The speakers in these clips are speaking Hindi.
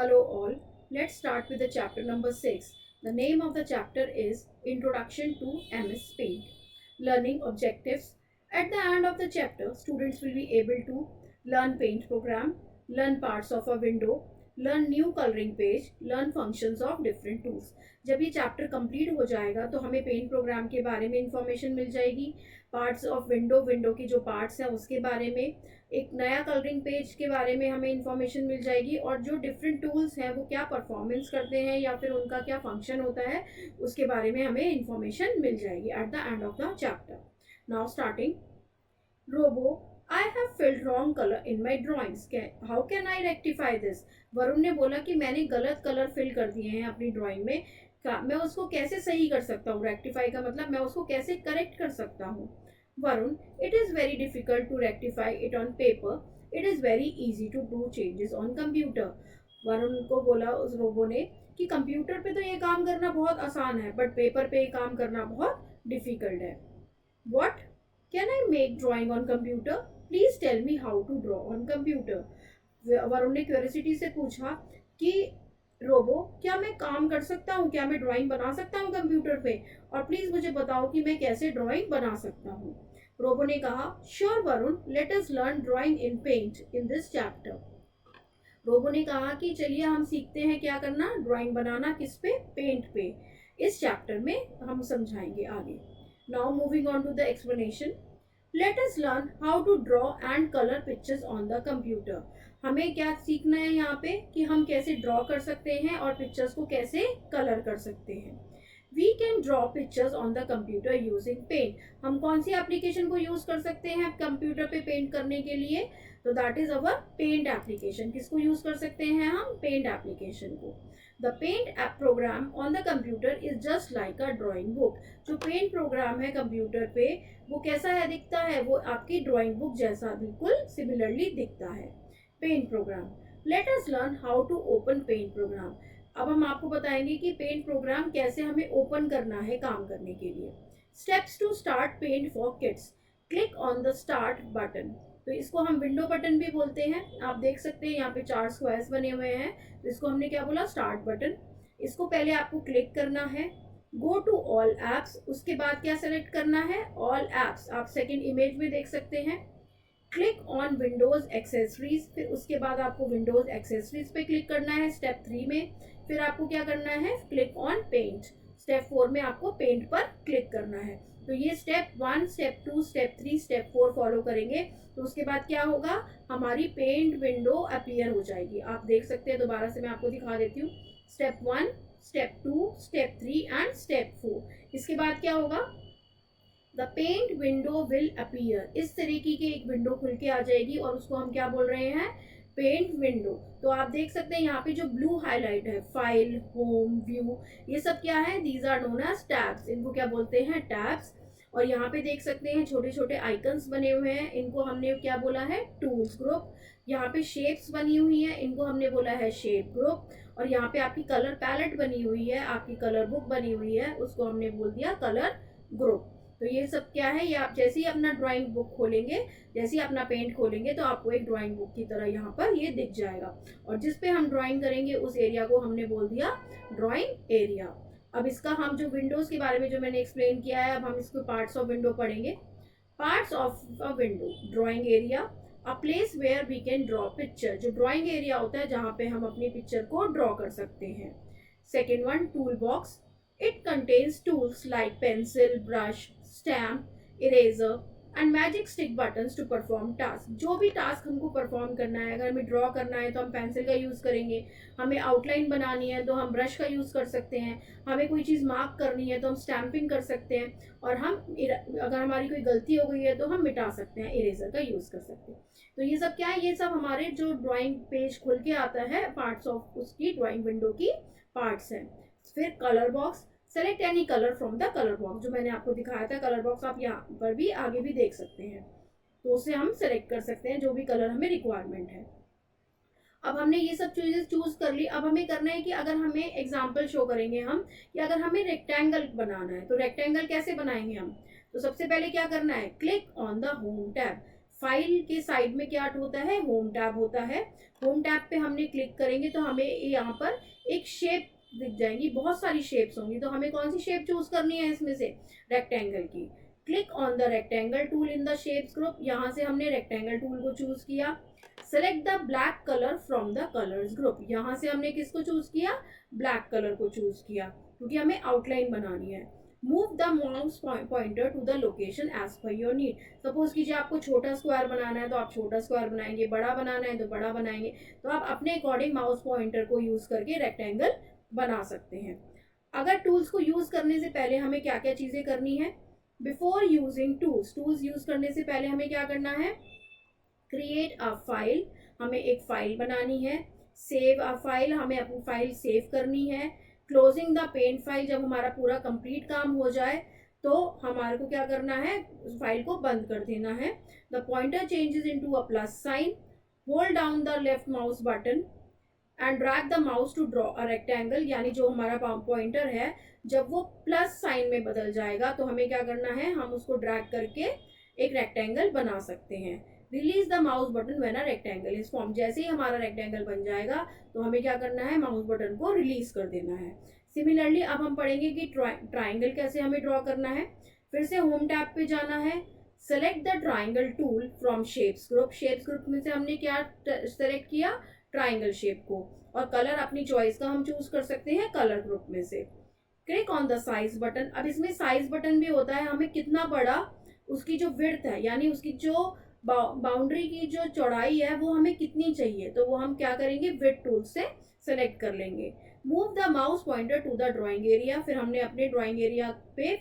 Hello all. Let's start with the chapter number 6. The name of the chapter is Introduction to MS Paint. Learning objectives. At the end of the chapter, students will be able to learn paint program, learn parts of a window, learn new coloring page, learn functions of different tools. जब ये चैप्टर कंप्लीट हो जाएगा तो हमें पेंट प्रोग्राम के बारे में इंफॉर्मेशन मिल जाएगी, पार्ट्स ऑफ विंडो की जो पार्ट्स हैं उसके बारे में, एक नया कलरिंग पेज के बारे में हमें इंफॉर्मेशन मिल जाएगी और जो डिफरेंट टूल्स हैं वो क्या परफॉर्मेंस करते हैं या फिर उनका क्या फंक्शन होता है उसके बारे में हमें इंफॉर्मेशन मिल जाएगी at the end of the chapter. Now starting. Robo, I have filled wrong colour in my drawings, how can I rectify this. Varun ने बोला कि मैंने गलत कलर फिल कर दिए हैं अपनी ड्राइंग में, मैं उसको कैसे सही कर सकता हूँ. रेक्टिफाई का मतलब मैं उसको कैसे करेक्ट कर सकता हूँ. Varun, it is very difficult to rectify it on paper. It is very easy to do changes on computer. Varun को बोला उस रोबो ने कि कंप्यूटर पे तो ये काम करना बहुत आसान है बट पेपर पे ये काम करना बहुत डिफिकल्ट है. What? Can I make drawing on computer? Please tell me how to draw on computer. Varun ने क्यूरियोसिटी से पूछा कि रोबो, क्या मैं काम कर सकता हूँ, क्या मैं ड्राइंग बना सकता हूँ कंप्यूटर पे, और प्लीज मुझे बताओ कि मैं कैसे ड्राइंग बना सकता हूँ. रोबो ने कहा, sure Varun, let us learn drawing in paint in this chapter. Robo ने कहा कि चलिए हम सीखते हैं क्या करना, ड्राइंग बनाना. किस पे? पेंट पे. इस चैप्टर में हम समझाएंगे आगे. Now moving on to the explanation. Let us learn how to draw and colour pictures on the computer. हमें क्या सीखना है यहाँ पे कि हम कैसे ड्रॉ कर सकते हैं और पिक्चर्स को कैसे कलर कर सकते हैं. We can draw pictures on the computer using paint. हम कौन सी एप्लीकेशन को यूज कर सकते हैं कंप्यूटर पे पेंट करने के लिए? तो that is our paint application. किसको यूज कर सकते हैं हम? पेंट एप्लीकेशन को. The paint app program on the computer is just like a drawing book. जो पेंट प्रोग्राम है कंप्यूटर पे वो कैसा है दिखता है? वो आपकी ड्राइंग बुक जैसा बिल्कुल सिमिलरली दिखता है. Paint program. Let us learn how to open paint program. अब हम आपको बताएंगे कि पेंट प्रोग्राम कैसे हमें ओपन करना है काम करने के लिए. Steps to start paint for kids. Click on the start button. तो इसको हम विंडो बटन भी बोलते हैं. आप देख सकते हैं यहाँ पे 4 स्क्वायर्स बने हुए हैं. तो इसको हमने क्या बोला? Start button. इसको पहले आपको क्लिक करना है. Go to all apps. उसके बाद क्या सेलेक्ट करना है? All apps. आप सेकेंड इमेज में देख सकते हैं. Click on Windows accessories. फिर उसके बाद आपको विंडोज एक्सेसरीज पे क्लिक करना है स्टेप 3 में. फिर आपको क्या करना है? Click on paint. स्टेप 4 में आपको पेंट पर क्लिक करना है. तो ये step 1, step 2, step 3, step 4 follow करेंगे तो उसके बाद क्या होगा? हमारी पेंट विंडो अपीयर हो जाएगी. आप देख सकते हैं, दोबारा से मैं आपको दिखा देती हूँ. Step 1, step 2, step 3 and step 4. इसके बाद क्या होगा? The paint window will appear. इस तरीके की एक विंडो खुल के आ जाएगी और उसको हम क्या बोल रहे हैं? Paint window. तो आप देख सकते हैं यहाँ पे जो ब्लू हाईलाइट है, फाइल, होम, व्यू, ये सब क्या है? These are known as tabs. इनको क्या बोलते हैं? टैब्स. और यहाँ पे देख सकते हैं छोटे छोटे आइकन्स बने हुए हैं. इनको हमने क्या बोला है? Tools group. यहाँ पे शेप्स बनी हुई है, इनको हमने बोला है शेप ग्रुप. और यहाँ पे आपकी कलर पैलेट बनी हुई है, आपकी कलर बुक बनी हुई है, उसको हमने बोल दिया कलर ग्रुप. तो ये सब क्या है? ये आप जैसे ही अपना ड्राइंग बुक खोलेंगे, जैसे ही अपना पेंट खोलेंगे तो आपको एक ड्राइंग बुक की तरह यहाँ पर ये दिख जाएगा. और जिस पे हम ड्राइंग करेंगे उस एरिया को हमने बोल दिया ड्राइंग एरिया. अब इसका हम जो विंडोज के बारे में जो मैंने एक्सप्लेन किया है, अब हम इसको पार्ट्स ऑफ विंडो पढ़ेंगे. Parts of a window. Drawing area, a place where we can draw picture. जो ड्राइंग एरिया होता है जहाँ पे हम अपनी पिक्चर को ड्रॉ कर सकते हैं. Second one, tool box. It contains tools like pencil, brush, stamp, eraser and magic stick buttons to perform tasks. जो भी टास्क हमको परफॉर्म करना है, अगर हमें ड्रॉ करना है तो हम पेंसिल का यूज़ करेंगे, हमें आउटलाइन बनानी है तो हम ब्रश का यूज़ कर सकते हैं, हमें कोई चीज़ मार्क करनी है तो हम स्टैम्पिंग कर सकते हैं, और हम अगर हमारी कोई गलती हो गई है तो हम मिटा सकते हैं, इरेजर का यूज़ कर सकते हैं. तो ये सब क्या है? ये सब हमारे जो ड्राइंग पेज खुल के आता है, पार्ट्स ऑफ उसकी ड्राइंग विंडो की पार्ट्स हैं. फिर colour box. Select any colour from the colour box. जो मैंने आपको दिखाया था कलर बॉक्स, आप यहाँ पर भी आगे भी देख सकते हैं. तो उससे हम सेलेक्ट कर सकते हैं जो भी कलर हमें रिक्वायरमेंट है. अब हमने ये सब चीजें चूज कर ली. अब हमें करना है कि अगर हमें एग्जाम्पल शो करेंगे हम कि अगर हमें रेक्टेंगल बनाना है तो रेक्टेंगल कैसे बनाएंगे हम. तो सबसे पहले क्या करना है? Click on the home tab. File के साइड में क्या होता है, होम टैब होता है। होम टैब पे हमने क्लिक करेंगे तो हमें यहाँ पर एक शेप दिख जाएंगी, बहुत सारी शेप्स होंगी। तो हमें कौन सी शेप चूज करनी है इसमें से, रेक्टेंगल की। Click on the rectangle tool in the shapes group, यहाँ से हमने रेक्टेंगल टूल को चूज किया। Select the black colour from the colours group, यहाँ से हमने किसको चूज किया, ब्लैक कलर को चूज किया, क्योंकि हमें आउटलाइन बनानी है। Move the mouse pointer to the location as per your need. Suppose कीजिए आपको छोटा स्क्वायर बनाना है तो आप छोटा स्क्वायर बनाएंगे, बड़ा बनाना है तो बड़ा बनाएंगे। तो आप अपने अकॉर्डिंग माउस पॉइंटर को यूज करके रेक्टेंगल बना सकते हैं। अगर टूल्स को यूज करने से पहले हमें क्या क्या चीजें करनी है, before using tools, tools use करने से पहले हमें क्या करना है, क्रिएट अ फाइल, हमें एक फाइल बनानी है। सेव अ फाइल, हमें अपनी फाइल सेव करनी है। क्लोजिंग द पेंट फाइल, जब हमारा पूरा कंप्लीट काम हो जाए तो हमारे को क्या करना है, फाइल को बंद कर देना है। The pointer changes into a plus sign, hold down the left mouse button and drag the mouse to draw a rectangle, यानी जो हमारा पॉइंटर है जब वो प्लस साइन में बदल जाएगा तो हमें क्या करना है, हम उसको ड्रैग करके एक रेक्टेंगल बना सकते हैं। Release the mouse button when a rectangle is form, जैसे ही हमारा रेक्टेंगल बन जाएगा तो हमें क्या करना है, माउस बटन को रिलीज कर देना है। सिमिलरली अब हम पढ़ेंगे कि ट्राइंगल कैसे हमें ड्रॉ करना है। फिर से होम टैब पे जाना है। Select the triangle tool from shapes group, shapes group में से हमने क्या सेलेक्ट किया, ट्राइंगल शेप को। और कलर अपनी चॉइस का हम चूज कर सकते हैं कलर ग्रुप में से। Click on the size button, अब इसमें साइज बटन भी होता है, हमें कितना बड़ा उसकी जो विड्थ है, यानी उसकी जो बाउंड्री की जो चौड़ाई है वो हमें कितनी चाहिए, तो वो हम क्या करेंगे, विड्थ टूल से सेलेक्ट कर लेंगे। Move the mouse pointer to the drawing area, फिर हमने अपने ड्राइंग एरिया पे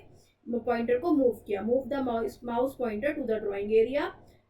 पॉइंटर को मूव किया। Move the mouse pointer to the drawing area.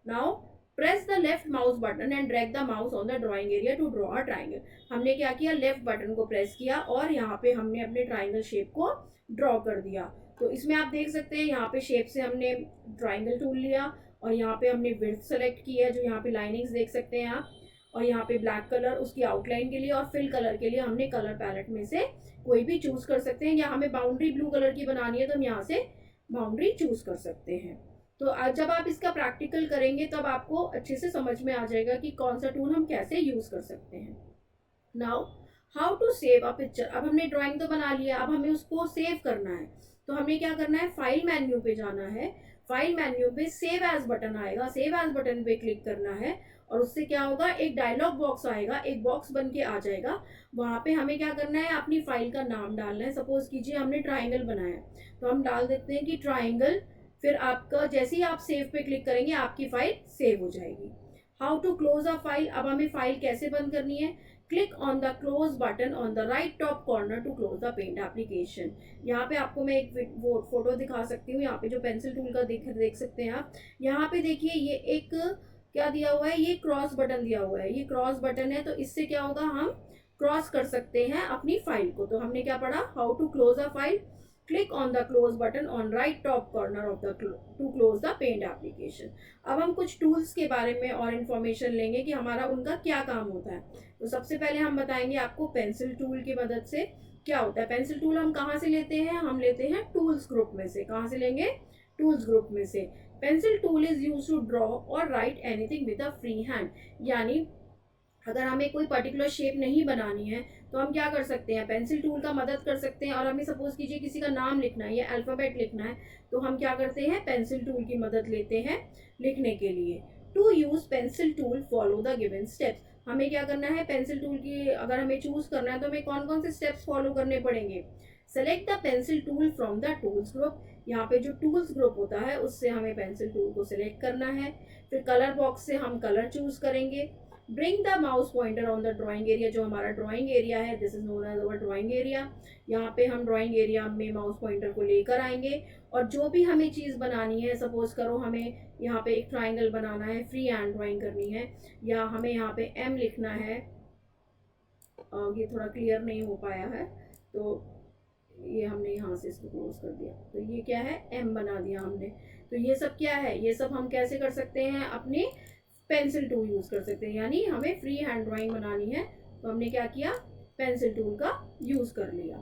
Now press the left mouse button and drag the mouse on the drawing area to draw a triangle. हमने क्या किया, लेफ्ट बटन को प्रेस किया और यहाँ पे हमने अपने ट्राइंगल शेप को ड्रॉ कर दिया। तो इसमें आप देख सकते हैं यहाँ पे शेप से हमने ट्राइंगल टूल लिया और यहाँ पे हमने विड्थ सेलेक्ट की है, जो यहाँ पे लाइनिंग्स देख सकते हैं आप। और यहाँ पे ब्लैक कलर उसकी आउटलाइन के लिए और फिल कलर के लिए हमने कलर पैलेट में से कोई भी चूज कर सकते हैं, या हमें बाउंड्री ब्लू कलर की बनानी है तो हम यहाँ से बाउंड्री चूज कर सकते हैं। तो जब आप इसका प्रैक्टिकल करेंगे तब आपको अच्छे से समझ में आ जाएगा कि कौन सा टूल हम कैसे यूज कर सकते हैं। Now how to save a picture, अब हमने ड्राइंग तो बना लिया, अब हमें उसको सेव करना है। तो हमें क्या करना है, फाइल मेन्यू पे जाना है। फाइल मेन्यू पे सेव एज बटन आएगा, सेव एज बटन पे क्लिक करना है और उससे क्या होगा, एक डायलॉग बॉक्स आएगा, एक बॉक्स बन के आ जाएगा। वहां पे हमें क्या करना है, अपनी फाइल का नाम डालना है। सपोज कीजिए हमने ट्राइंगल बनाया तो हम डाल देते हैं कि ट्राइंगल, फिर आपका जैसे ही आप सेव पे क्लिक करेंगे आपकी फाइल सेव हो जाएगी। How to close a file, अब हमें फाइल कैसे बंद करनी है। Click on the close button on the right top corner to close the paint application. यहाँ पे आपको मैं एक फोटो दिखा सकती हूँ, यहाँ पे जो पेंसिल टूल का देख सकते हैं आप। यहाँ पे देखिए ये एक क्या दिया हुआ है, ये क्रॉस बटन दिया हुआ है, ये क्रॉस बटन है। तो इससे क्या होगा, हम क्रॉस कर सकते हैं अपनी फाइल को। तो हमने क्या पढ़ा, how to close a file. Click on the close button on right top corner of the to close the paint application. अब हम कुछ टूल्स के बारे में और इन्फॉर्मेशन लेंगे कि हमारा उनका क्या काम होता है। तो सबसे पहले हम बताएंगे आपको पेंसिल टूल की मदद से क्या होता है। पेंसिल टूल हम कहाँ से लेते हैं, हम लेते हैं टूल्स ग्रुप में से। कहाँ से लेंगे, टूल्स ग्रुप में से। Pencil tool is use to draw और write anything with a free hand, यानी अगर हमें कोई पर्टिकुलर शेप नहीं बनानी है तो हम क्या कर सकते हैं, पेंसिल टूल का मदद कर सकते हैं। और हमें सपोज कीजिए किसी का नाम लिखना है या अल्फाबेट लिखना है तो हम क्या करते हैं, पेंसिल टूल की मदद लेते हैं लिखने के लिए। To use pencil tool follow the given steps, हमें क्या करना है, पेंसिल टूल की अगर हमें चूज करना है तो हमें कौन कौन से स्टेप्स फॉलो करने पड़ेंगे। Select the pencil tool from the tools group, यहाँ पे जो टूल्स ग्रुप होता है उससे हमें पेंसिल टूल को सिलेक्ट करना है। फिर कलर बॉक्स से हम कलर चूज करेंगे। Bring the mouse pointer on the drawing area, जो हमारा ड्राइंग एरिया है, this is known as our drawing area. यहाँ पे हम ड्राइंग एरिया में माउस पॉइंटर को लेकर आएंगे और जो भी हमें चीज़ बनानी है, सपोज करो हमें यहाँ पे एक ट्राइंगल बनाना है, फ्री हैंड ड्राइंग करनी है, या हमें यहाँ पे एम लिखना है। ये थोड़ा क्लियर नहीं हो पाया है तो ये हमने यहाँ से इसको क्लोज कर दिया, तो ये क्या है, एम बना दिया हमने। तो ये सब क्या है, ये सब हम कैसे कर सकते हैं, अपनी पेंसिल टूल यूज कर सकते हैं। यानी हमें फ्री हैंड ड्राइंग बनानी है तो हमने क्या किया, पेंसिल टूल का यूज कर लिया।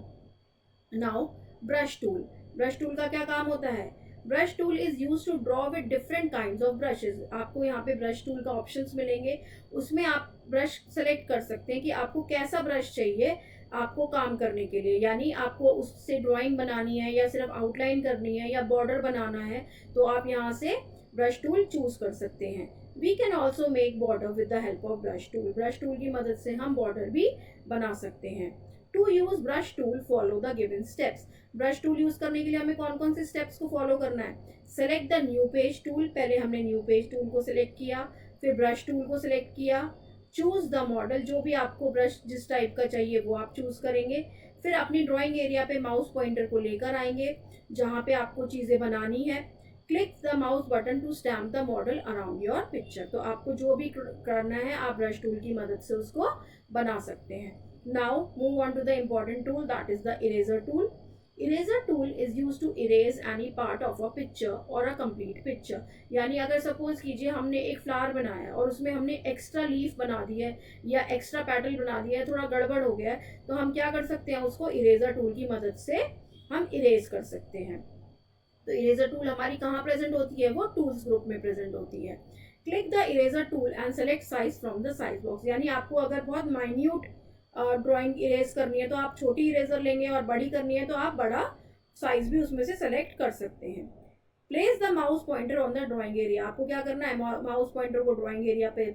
Now brush tool, brush tool का क्या काम होता है, brush tool is use to draw with different kind of brushes. आपको यहाँ पे ब्रश टूल का ऑप्शंस मिलेंगे, उसमें आप ब्रश सेलेक्ट कर सकते हैं कि आपको कैसा ब्रश चाहिए आपको काम करने के लिए, यानी आपको उससे ड्राइंग बनानी है या सिर्फ आउटलाइन करनी है या बॉर्डर बनाना है, तो आप यहाँ से ब्रश टूल चूज कर सकते हैं। We can also make border with the help of brush tool. Brush tool की मदद से हम बॉर्डर भी बना सकते हैं। To use brush tool follow the given steps. Brush tool use करने के लिए हमें कौन कौन से स्टेप्स को फॉलो करना है? Select the new page tool. पहले हमने न्यू पेज टूल को सिलेक्ट किया, फिर ब्रश टूल को सिलेक्ट किया। चूज द मॉडल, जो भी आपको ब्रश जिस टाइप का चाहिए वो आप चूज करेंगे। फिर अपनी ड्राइंग एरिया पे माउस पॉइंटर को लेकर आएंगे जहाँ पे आपको चीजें बनानी है। Click the mouse button to stamp the model around your picture. तो आपको जो भी करना है आप ब्रश टूल की मदद से उसको बना सकते हैं। Now move on to the important tool, that is the eraser tool. Eraser tool is use to erase any part of a picture or a complete picture. यानी अगर सपोज कीजिए हमने एक फ्लावर बनाया और उसमें हमने एक्स्ट्रा लीफ बना दी है या एक्स्ट्रा पेटल बना दिया है, थोड़ा गड़बड़ हो गया है, तो हम क्या कर सकते हैं, उसको इरेजर टूल की मदद से हम इरेज कर सकते हैं। तो इरेजर टूल हमारी कहाँ प्रेजेंट होती है? वो टूल्स ग्रुप में प्रेजेंट होती है। Click the eraser tool and select size from the size box. यानी आपको अगर बहुत माइन्यूट ड्राइंग इरेज करनी है तो आप छोटी इरेजर लेंगे और बड़ी करनी है तो आप बड़ा साइज भी उसमें से सेलेक्ट कर सकते हैं। Place the mouse pointer on the drawing area. आपको क्या करना है? माउस पॉइंटर को ड्राइंग एरिया पे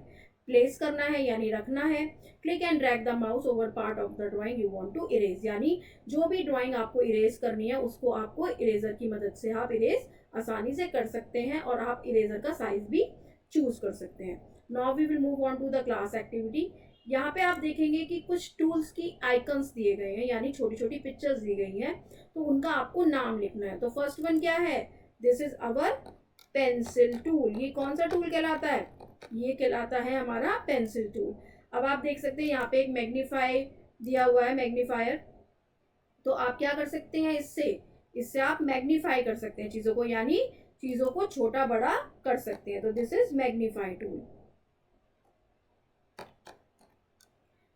प्लेस करना है यानी रखना है। Click and drag the mouse over part of the drawing you want to erase. यानी जो भी ड्राइंग आपको इरेज करनी है उसको आपको इरेजर की मदद से आप इरेज आसानी से कर सकते हैं और आप इरेजर का साइज भी चूज कर सकते हैं। Now we will move on to the class activity. यहाँ पे आप देखेंगे कि कुछ टूल्स की आइकन्स दिए गए हैं, यानी छोटी छोटी पिक्चर्स दी गई हैं, तो उनका आपको नाम लिखना है। तो फर्स्ट वन क्या है? This is our pencil tool. ये कौन सा टूल कहलाता है? ये कहलाता है हमारा पेंसिल टूल। अब आप देख सकते हैं यहाँ पे एक मैग्नीफाई दिया हुआ है, मैग्नीफायर। तो आप क्या कर सकते हैं? इससे आप मैग्नीफाई कर सकते हैं चीजों को, यानी चीजों को छोटा बड़ा कर सकते हैं। तो this is magnify tool.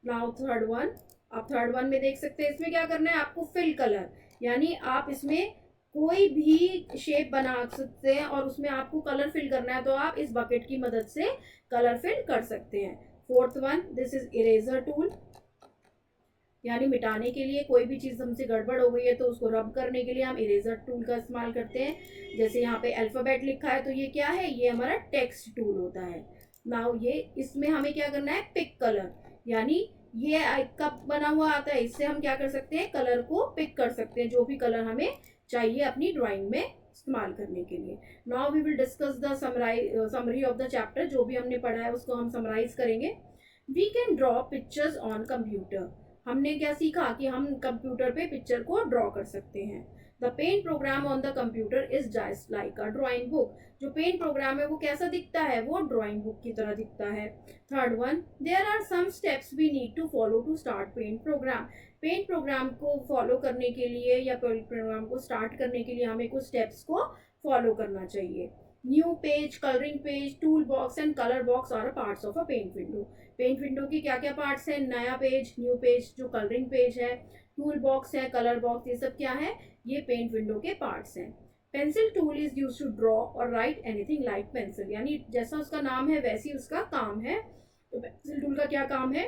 Now third one. आप थर्ड वन में देख सकते हैं इसमें क्या करना है आपको? फिल कलर, यानी आप इसमें कोई भी शेप बना सकते हैं और उसमें आपको कलर फिल करना है तो आप इस बकेट की मदद से कलर फिल कर सकते हैं। Fourth one, this is eraser tool, यानी मिटाने के लिए कोई भी चीज हमसे गड़बड़ हो गई है तो उसको रब करने के लिए हम इरेजर टूल का इस्तेमाल करते हैं। जैसे यहाँ पे अल्फाबेट लिखा है तो ये क्या है? ये हमारा टेक्स्ट टूल होता है। नाउ ये इसमें हमें क्या करना है? पिक कलर, यानी ये कप बना हुआ आता है, इससे हम क्या कर सकते हैं? कलर को पिक कर सकते हैं, जो भी कलर हमें चाहिए अपनी ड्राइंग में इस्तेमाल करने के लिए। Now we will discuss the summary of the chapter. जो भी हमने पढ़ा है उसको हम समराइज करेंगे। We can draw pictures on computer. हमने क्या सीखा कि हम कंप्यूटर पे पिक्चर को ड्रॉ कर सकते हैं। The paint program on the computer is just like a drawing book. जो पेंट प्रोग्राम है वो कैसा दिखता है? वो ड्राइंग बुक की तरह दिखता है। Third one, there are some steps we need to follow to start paint program. Paint program को फॉलो करने के लिए या पेंट प्रोग्राम को स्टार्ट करने के लिए हमें कुछ स्टेप्स को फॉलो करना चाहिए। New page, colouring page, tool box and colour box are parts of a paint window. Paint window की क्या क्या पार्ट्स हैं? नया पेज, न्यू पेज, जो कलरिंग पेज है, टूल बॉक्स है, कलर बॉक्स, ये सब क्या है? ये पेंट विंडो के पार्ट्स हैं। Pencil tool is use to draw और राइट एनीथिंग लाइक पेंसिल, यानी जैसा उसका नाम है वैसी उसका काम है। तो पेंसिल टूल का क्या काम है?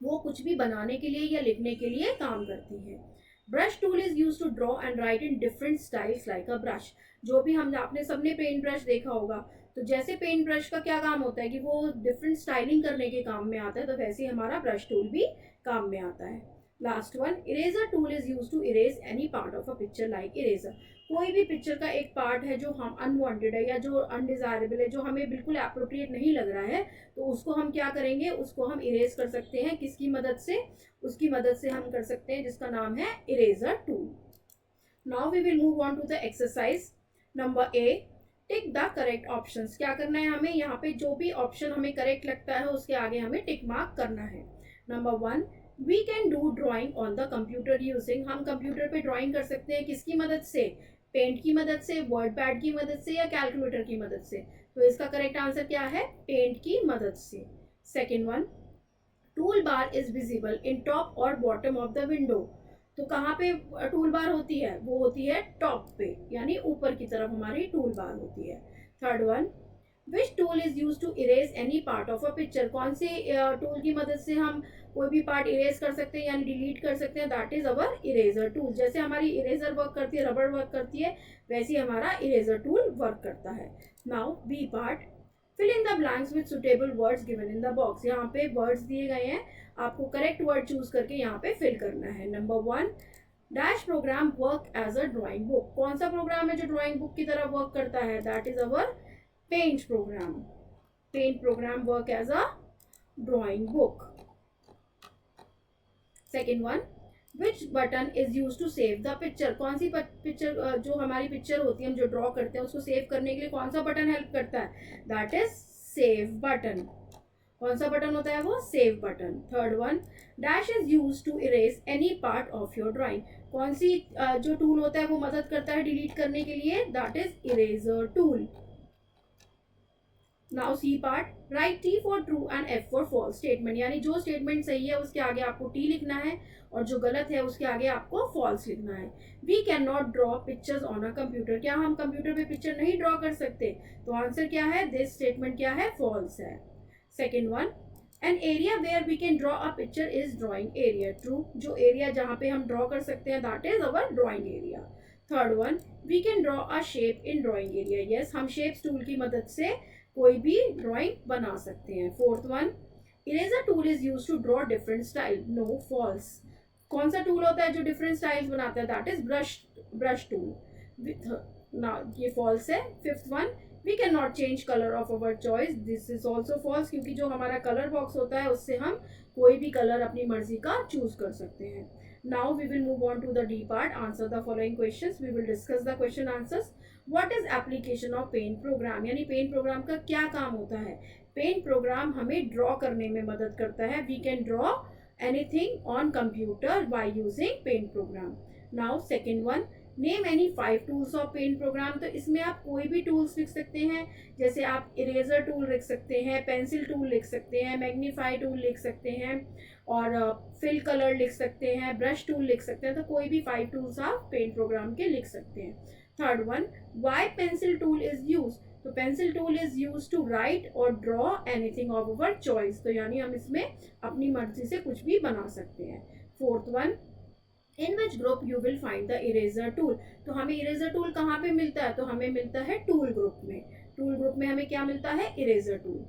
वो कुछ भी बनाने के लिए या लिखने के लिए काम करती है। Brush tool is use to draw and write in different styles like a brush. जो भी हमने आपने सबने पेंट ब्रश देखा होगा, तो जैसे पेंट ब्रश का क्या काम होता है कि वो डिफरेंट स्टाइलिंग करने के काम में आता है, तो वैसे ही हमारा ब्रश टूल भी काम में आता है। Last one, eraser tool is use to erase any part of a picture like eraser. कोई भी पिक्चर का एक पार्ट है जो हम अनवांटेड है या जो अनडिजायरेबल है, जो हमें बिल्कुल अप्रोप्रिएट नहीं लग रहा है, तो उसको हम क्या करेंगे? उसको हम इरेज कर सकते हैं। किसकी मदद से? उसकी मदद से हम कर सकते हैं जिसका नाम है eraser tool. Now we will move on to the exercise number A. Tick the correct options. क्या करना है हमें? यहाँ पे जो भी ऑप्शन हमें करेक्ट लगता है उसके आगे हमें टिक मार्क करना है। Number one, we can do drawing on the computer using. हम कंप्यूटर पे ड्रॉइंग कर सकते हैं किसकी मदद से? पेंट की मदद से, वर्ड पैड की मदद से या कैलकुलेटर की मदद से? तो इसका करेक्ट आंसर क्या है? पेंट की मदद से। Second one, tool bar is visible in top और बॉटम ऑफ द विंडो। तो कहाँ पे टूल बार होती है, वो होती है टॉप पे, यानी ऊपर की तरफ हमारी टूल बार होती है. Third one, which tool is use to erase any part of a picture. कौन से टूल की मदद से हम कोई भी पार्ट इरेज कर सकते हैं यानी डिलीट कर सकते हैं. That is our eraser tool. जैसे हमारी इरेजर वर्क करती है, रबड़ वर्क करती है, वैसे हमारा इरेजर टूल वर्क करता है. Now B part, fill in the blanks with suitable words given in the box. यहाँ पे वर्ड्स दिए गए हैं, आपको करेक्ट वर्ड चूज करके यहाँ पे फिल करना है. Number one, dash program work as a drawing book. कौन सा प्रोग्राम है जो ड्राइंग बुक की तरह वर्क करता है. That is our paint program. Paint program work as a drawing book. Second one, which button is use to save the picture. कौन सी पिक्चर, जो हमारी पिक्चर होती है, हम जो ड्रॉ करते हैं उसको सेव करने के लिए कौन सा बटन हेल्प करता है. That is save button. कौन सा बटन होता है वो, save button. Third one, dash is use to erase any part of your drawing. कौन सी जो टूल होता है वो मदद करता है डिलीट करने के लिए. That is eraser tool. Now C part, write T for true and F for false statement. यानी जो स्टेटमेंट सही है उसके आगे आपको टी लिखना है और जो गलत है उसके आगे आपको फॉल्स लिखना है. We can not draw pictures on a computer. क्या हम कंप्यूटर पे पिक्चर नहीं ड्रॉ कर सकते. तो आंसर क्या है, दिस स्टेटमेंट क्या है, फॉल्स है. Second one, an area where we can draw a picture is drawing area. True. जो एरिया जहाँ पे हम ड्रॉ कर सकते हैं that is our drawing area. Third one, we can draw a shape in drawing area. Yes, हम शेप्स टूल की मदद से कोई भी ड्राइंग बना सकते हैं. Fourth one, eraser tool is use to draw different style. No, false. कौन सा टूल होता है जो डिफरेंट स्टाइल्स बनाता है. That is brush tool. ना, ये फॉल्स है. Fifth one, we can not change colour of our choice. This is also false, क्योंकि जो हमारा कलर बॉक्स होता है उससे हम कोई भी कलर अपनी मर्जी का चूज कर सकते हैं. Now we will move on to the D part. Answer the following questions. We will discuss the question answers. What is application of paint program. यानी पेंट प्रोग्राम का क्या काम होता है. पेंट प्रोग्राम हमें ड्रॉ करने में मदद करता है. We can draw anything on computer by using paint program. Now second one, name any 5 tools of paint program. तो इसमें आप कोई भी टूल्स लिख सकते हैं. जैसे आप इरेजर टूल लिख सकते हैं, पेंसिल टूल लिख सकते हैं, मैग्नीफाई टूल लिख सकते हैं और फिल कलर लिख सकते हैं, ब्रश टूल लिख सकते हैं. तो कोई भी 5 टूल्स आप पेंट प्रोग्राम के लिख सकते हैं. Third one, why pencil tool is use. तो pencil tool is use to write और draw anything of our choice. तो यानी हम इसमें अपनी मर्जी से कुछ भी बना सकते हैं. Fourth one, in which group you will find the eraser tool. तो हमें इरेजर टूल कहाँ पे मिलता है. तो हमें मिलता है टूल ग्रुप में. टूल ग्रुप में हमें क्या मिलता है, eraser tool.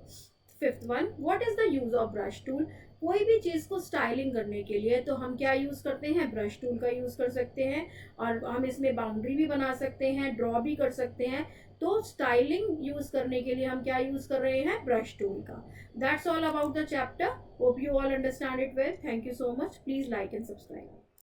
Fifth one, what is the use of brush tool. कोई भी चीज को स्टाइलिंग करने के लिए तो हम क्या यूज करते हैं, ब्रश टूल का यूज कर सकते हैं. और हम इसमें बाउंड्री भी बना सकते हैं, ड्रॉ भी कर सकते हैं. तो स्टाइलिंग यूज करने के लिए हम क्या यूज कर रहे हैं, ब्रश टूल का. That's all about the chapter. Hope you all understand it well. Thank you so much. Please like and subscribe.